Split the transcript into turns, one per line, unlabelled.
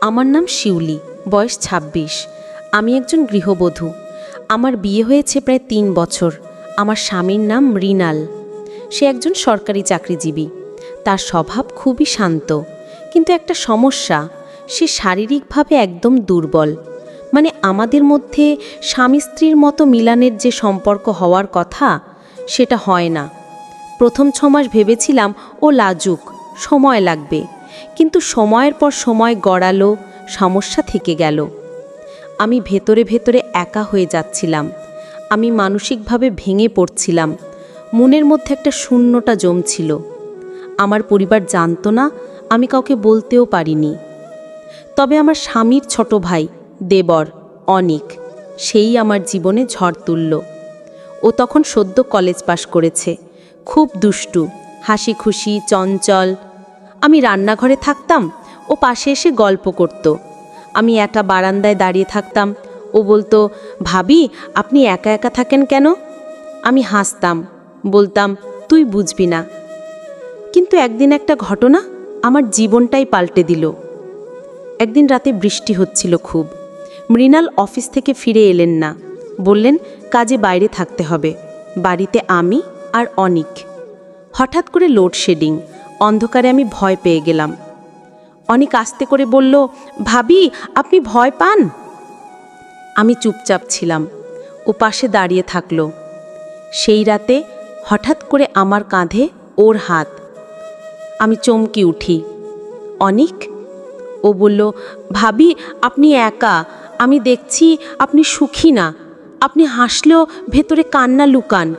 আমার নাম শিউলি, বয়স ২৬। আমি একজন গৃহবধূ। আমার বিয়ে হয়েছে প্রায় ৩ বছর। আমার স্বামীর নাম মৃণাল। সে একজন সরকারি চাকরিজীবী। তার স্বভাব খুবই শান্ত, কিন্তু একটা সমস্যা, সে শারীরিকভাবে একদম দুর্বল। মানে আমাদের মধ্যে স্বামী স্ত্রীর মতো মিলানের যে সম্পর্ক হওয়ার কথা, সেটা হয় না। প্রথম ৬ মাস ভেবেছিলাম ও লাজুক, সময় লাগবে, কিন্তু সময়ের পর সময় গড়ালো, সমস্যা থেকে গেল। আমি ভেতরে ভেতরে একা হয়ে যাচ্ছিলাম। আমি মানসিকভাবে ভেঙে পড়ছিলাম। মনের মধ্যে একটা শূন্যতা জমছিল। আমার পরিবার জানতো না, আমি কাউকে বলতেও পারিনি। তবে আমার স্বামীর ছোট ভাই দেবর অনিক, সেই আমার জীবনে ঝড় তুলল। ও তখন সদ্য কলেজ পাশ করেছে, খুব দুষ্টু, হাসি খুশি, চঞ্চল। আমি রান্নাঘরে থাকতাম, ও পাশে এসে গল্প করত। আমি একা বারান্দায় দাঁড়িয়ে থাকতাম, ও বলতো, ভাবি আপনি একা একা থাকেন কেন? আমি হাসতাম, বলতাম, তুই বুঝবি না। কিন্তু একদিন একটা ঘটনা আমার জীবনটাই পাল্টে দিল। একদিন রাতে বৃষ্টি হচ্ছিল খুব। মৃণাল অফিস থেকে ফিরে এলেন না, বললেন কাজে বাইরে থাকতে হবে। বাড়িতে আমি আর অনিক। হঠাৎ করে লোডশেডিং, অন্ধকারে আমি ভয় পেয়ে গেলাম। অনিক আস্তে করে বলল, ভাবি আপনি ভয় পান? আমি চুপচাপ ছিলাম। ও পাশে দাঁড়িয়ে থাকলো। সেই রাতে হঠাৎ করে আমার কাঁধে ওর হাত। আমি চমকে উঠি। অনিক? ও বলল, ভাবি আপনি একা, আমি দেখছি আপনি সুখী না, আপনি হাসলেও ভেতরে কান্না লুকান।